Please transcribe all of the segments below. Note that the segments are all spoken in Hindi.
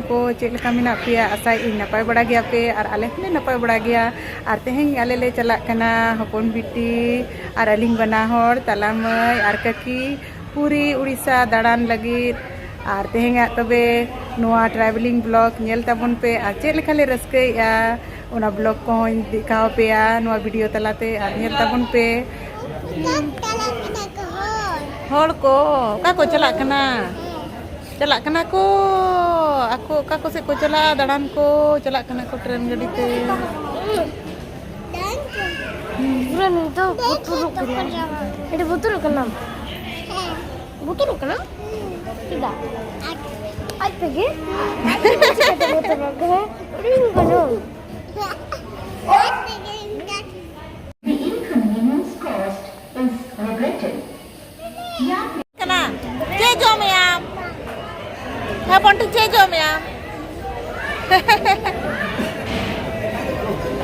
को चेक मेना पे आशा इन नपाय बड़ा गया पे और आले हमें नपाय बड़ा गया और तेहें आले ले चला कना हपन बिटी और अलिंग बना हर तला मई और काकी पूरी उड़ीसा दाड़ान लगी और तेहें तबे नोआ ट्रैवलिंग ब्लॉग नेल ताबन पे और चेक लेखाले रस्कैया उना ब्लॉग को दिखाव पेया नोआ वीडियो तलाते और नेल ताबन पे हर को का को चला कना को ako kako se ko chala dadan ko chala kana ko train gadi te buran itu buturu kana tidak ai pegi buturu ke ring kano The inconvenience caused is regretted. kana che jo me am ha ponti che jo me am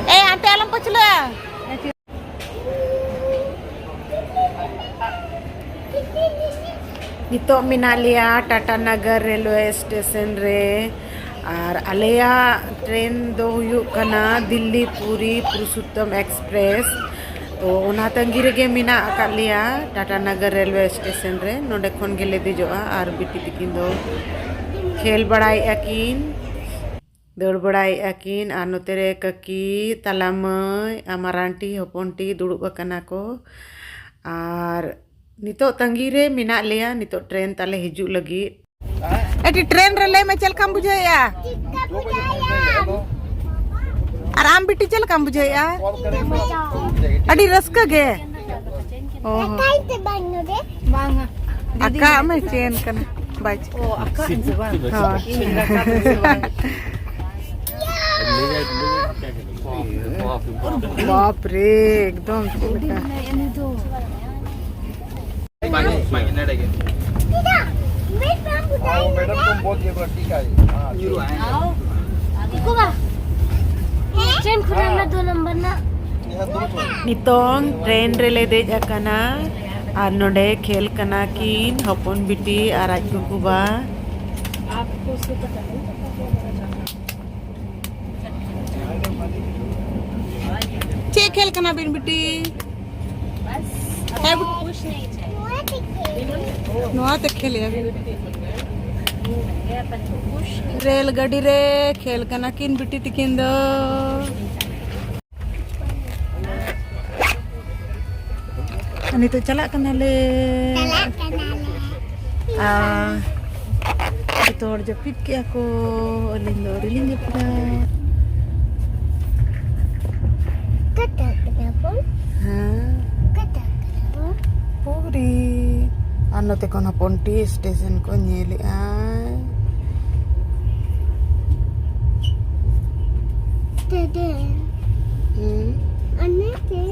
eh ante alam pachla Nito minalia Tata Nagar Railway Station re और आलिया ट्रेन दो हुयु कना दिल्ली पूरी पुरुषोत्तम एक्सप्रेस तो उना तंगी रेगे मिना अकालिया टाटा नगर रेलवे स्टेशन रे नोडे खन गेले दिजोआ और बिटी तिकिन दो खेल बड़ाई अकिन दौड़ बड़ाई अकिन और नोतेरे ककी तलामय अमारांटी हपनटी दुड़ुब कना को और नितो तंगी रे मिना लिया नितो ट्रेन ताले हिजु लगी एटी ट्रेन रे ले में चल काम बुझाया आराम बिटी चल काम बुझाया अडी रस्का गे ओहो अक्का में चेन कन बाज ओ अक्का इंजबान बाप रे एकदम मैडम तुम बहुत ये ठीक है ट्रेन खुलना 2 नंबर ना नितोंग ट्रेन रेले दे जाकना और नोडे खेल कना किन हपन बिटी और आज कुबा आपको से पता नहीं चे खेल कना बिन बिटी बस है कुछ नहीं चाहिए नोआ ते खेले रेल गाड़ी रे खेल कना किन बिटी तिकिन दो अनि तो चला कना ले तो और जब पिट के को लिंदो रिलिंग पड़ा कटा kenapa हां kata kenapa पूरी अनोते कोना पोंटी स्टेशन को नेली आय Dede aneh ke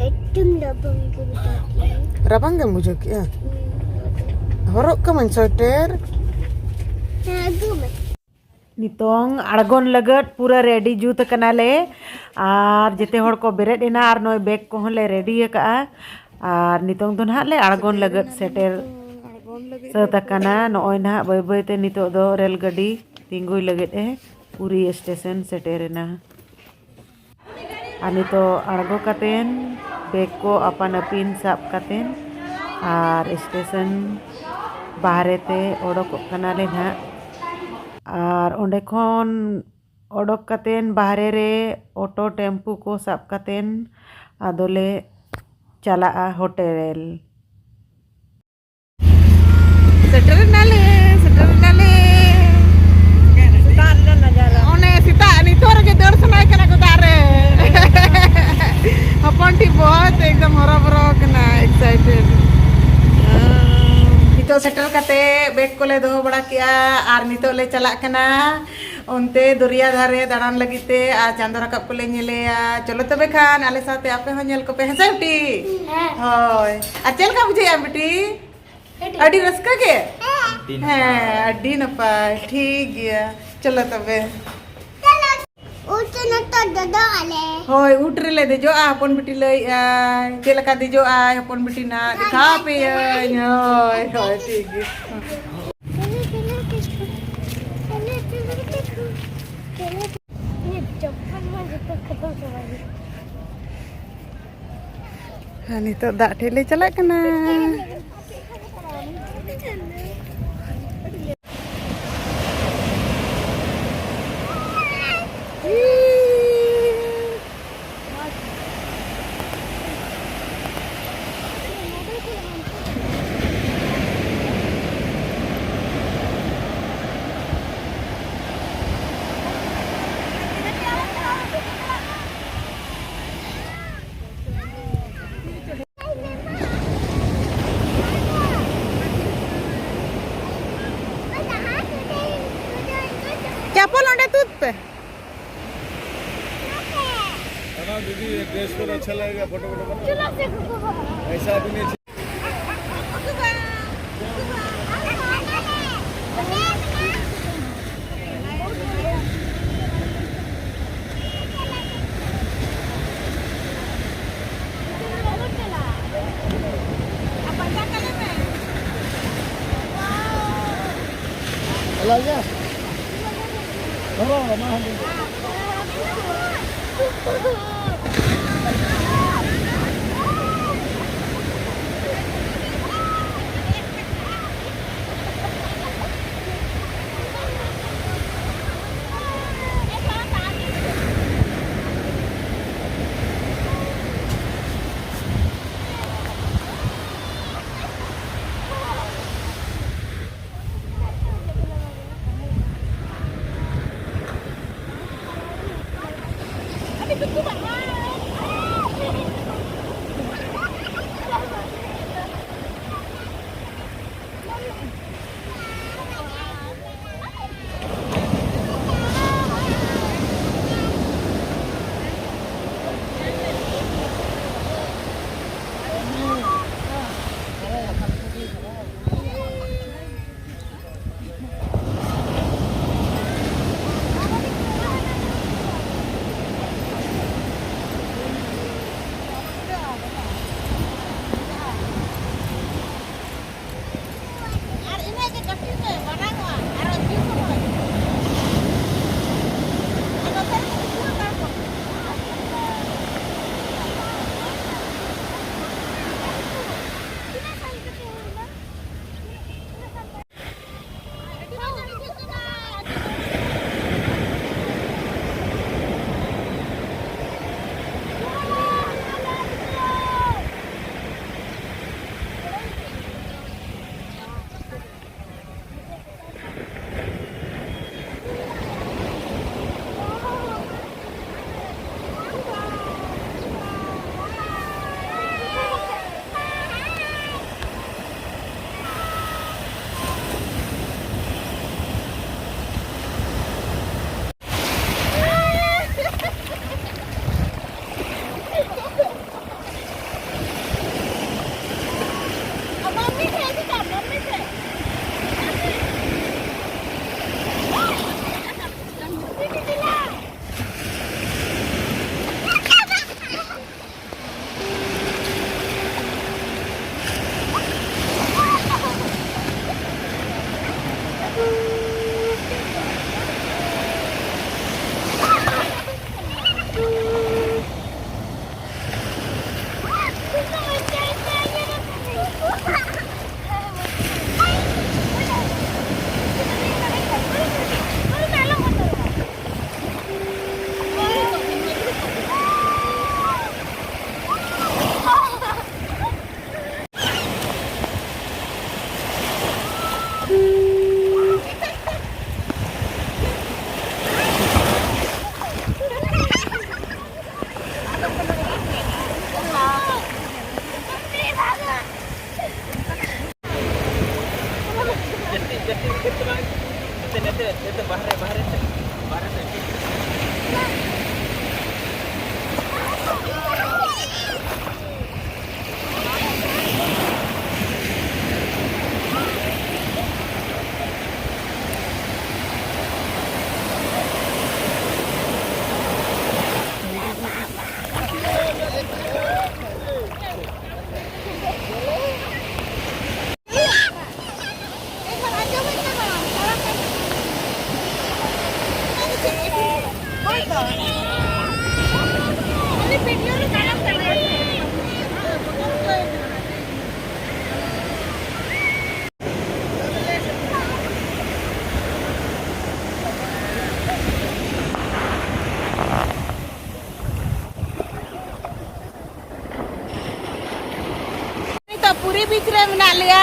Etum dah bangku tadi. रबंग मुझे क्या हरक का मन स्वेटर Aku mah. नितोंग अड़गोन लगत पूरा रेडी जूत कनाले और जेते हड़ को बेरेद एना और नय बैग को ले रेडी का और नितोंग तो ना ले अड़गोन लगत सेटर सत कना नय ना बय बय ते नितो दो रेल गाड़ी तिंगुई लगत है पूरी स्टेशन सेटेरना और नितो अड़गो कतेन बैग को अपन अपिन साब कतेन और स्टेशन बाहरे ते ओडोक कनाले ना और ओंडे खन ओडोक कतेन बाहरे रे ऑटो टेम्पू को साब कतेन आदोले चला होटल सेटर नाले ओने सीता नितोर के दौड़ सुनाई कना को दारे हपनटी बहुत एकदम हरा भरा कना एक्साइटेड नितो सेटल कते बैग को ले दो बड़ा किया और नितो ले चला कना उनते दरिया धारे दाड़ान लगीते आ चांदो राकाब को ले नेलेया चलो तबे खान आले साथे आपे हो नेल को पे हसे बेटी होय आ चल का बुझे बेटी अडी रस्का के है अडी नपाय ठीक गया चलो तबे Udah nonton dodo ale. Hoi, utre le dejo hapon beti le je leka dejo hapon beti na kape hoi hoi tinggi. Ini cepat maju ke ketemu lagi. Ha nitok dak thele chalak kana. चप्पल ओंडे तूत पे हाँ दीदी ये ड्रेस पर अच्छा लगेगा फोटो फोटो बना Cuma sih kuku. ऐसा भी नहीं चला गया चलो मां पूरी बीच रे मना लिया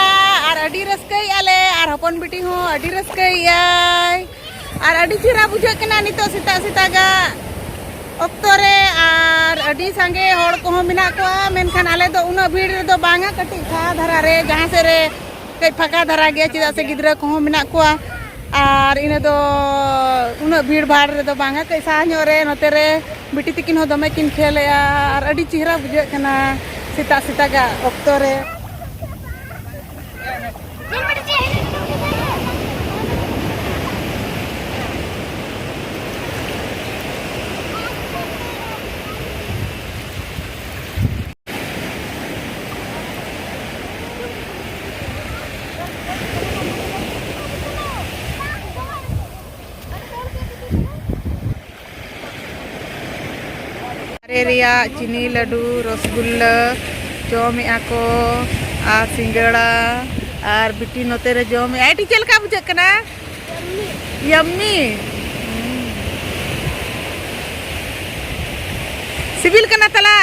और अडी रस्कई आले और हपन बिटी हो अडी रस्कई आय और अडी चिरा बुझे कना नितो सीता सीता गा ऑक्टो रे और अडी संगे होड़ को मिना को मेनखान आले दो उना भीड़ रे दो बांगा कटी था धरा रे जहां से रे कई फका धरा गया चिदा से गिदरा को मिना को और इन दो उना भीड़ भाड़ रे दो बांगा कई साहन्यो रे नोते रे बिटी तिकिन हो दमे किन खेले और अडी चिरा बुझे कना सीता सीता गा ऑक्टो रे रिया चीनी लड्डू रसगुल्ला जमे आको और सिंगड़ा और बिटी नोते रे जमे आईटी चल का बुझे कना यम्मी सिविल कना तला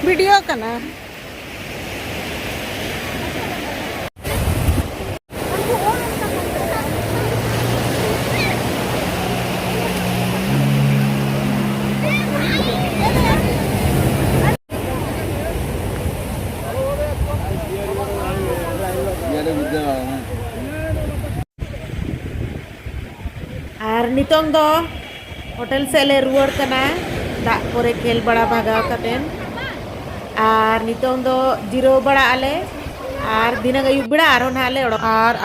वीडियो कना और नितोंग दो होटल से ले रुआर कना दा कोरे खेल बड़ा भागाव कतेन और नितोंग दो जीरो बड़ा आले और दिनग अयुब बड़ा आरो ना आले और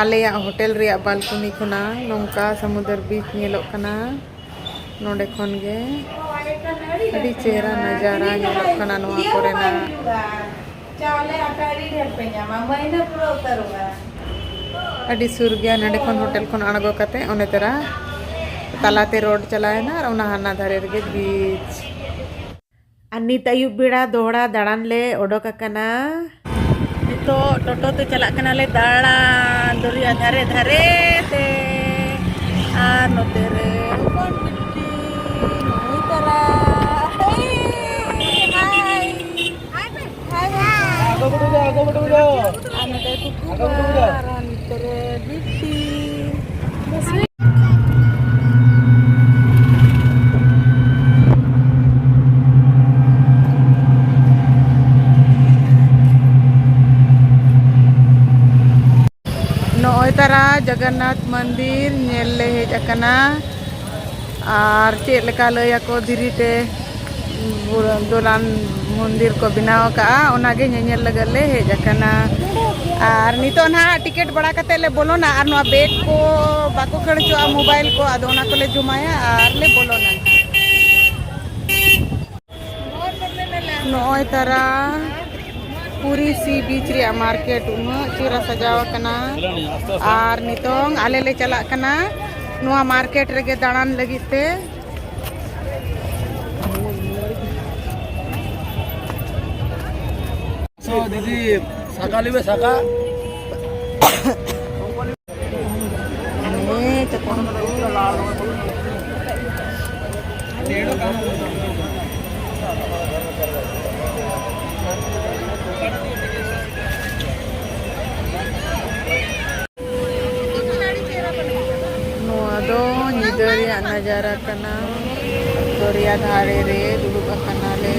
आले या होटल रिया बालकनी खुना नोंका समुद्र बीच नेलोक कना नोंडे खन गे अडी चेहरा नजारा नेलोक कना नोआ कोरेना चावले आटारी ढेर पे ᱧᱟᱢᱟ महीना पूरा उतरुगा अडी सुर गया नडे खन होटल खन अणगो कते ओने तेरा तालाते रोड चलाए ना और उना हाना धारे रे बीच अनित अयुब बेड़ा दोहड़ा दाड़ान ले ओडोक कना तो टोटो ते चला कना ले दाड़ान दरिया धारे धारे ते आ नोते रे कोन बिट्टी नई तरा हाय आगो बडो जा आने ते कुकु आरान तेरे बिट्टी तारा जगन्नाथ मंदिर नेले हेज अकना और चेक लेका लया को धीरीते दोलान मंदिर को बनाव का ओनागे नेल लगे ले हेज अकना और नितो ना टिकट बड़ा कते ले बोलो ना और बैग को बाको खर्चो मोबाइल को आदो ना को ले जुमाया और ले बोलो ना नोय तारा पूरी सी बीच रे मार्केट उना चीरा सजाव कना और नितोंग आले ले चला कना नुआ मार्केट रेगे दाड़ान लगिते सो दीदी साका लेबे साका ए चकोन दरिया नजारा कना दरिया धारे रे दुड़ुब कना ले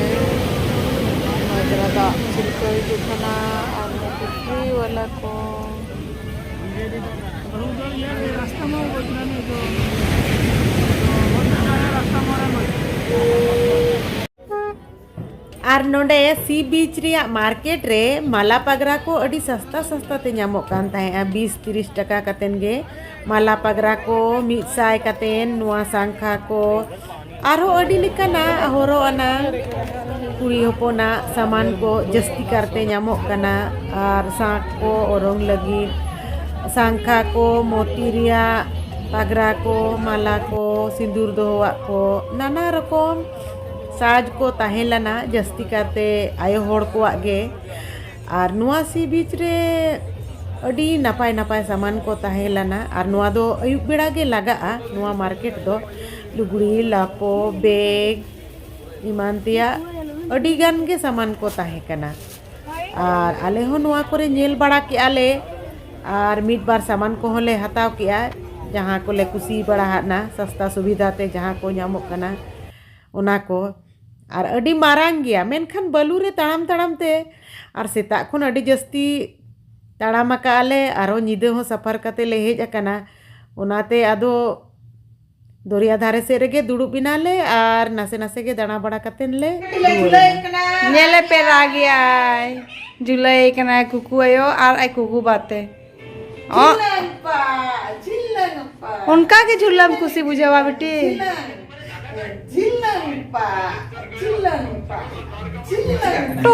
मजरा दा चिलको हिजुग कना और पुखरी वाला को रास्ता में बदना ने जो रास्ता और नोडे सी बीच रिया मार्केट रे माला पगरा को अड़ी सस्ता सस्ता ते ᱧᱟᱢᱚᱜ कान ताहे 20-30 टका कतेन गे माला पगरा को 100 कतेन नुआ सांखा को आरो अड़ी लिकना होरो अना कुड़ी होपोना सामान को जस्ती करते ᱧᱟᱢᱚᱜ कना और सांख को ओरंग लगी सांखा को मोती रिया पगरा को माला को सिंदूर दोवा को नाना रकम साज को ताहेलना जस्ती करते आयो होड़ को आगे और नुआ सी बीच रे अडी नापाय नापाय सामान को ताहे लना और नुआ दो अयुब बेड़ा गे लगा नुआ मार्केट दो लुगड़ी लापो बैग इमान तिया अडी गान गे सामान को ताहे कना और आले हो नुआ करे नेल बड़ा के आले और मिट बार सामान को होले हताव किया जहाँ को ले कुसी बड़ा ना सस्ता सुविधा ते जहाँ को ᱧᱟᱢᱚᱜ कना उना को और अडी मारांग गया मेनखान बलू रे ताड़ाम ताड़ाम ते और सेता खुन अडी जस्ती ताड़ाम आकाले आरो ᱧᱤᱫᱟᱹ हो सफर कते ले हेज अकना उनाते आदो दरिया धारे से रेगे दुड़ुब बिनाले और नासे नासे के दाना बड़ा कतेन ले नेले पे रागिया जुलाई कना कुकु आयो और आई कुकु बाते उनका के झूला में खुशी बुझावा बेटी तो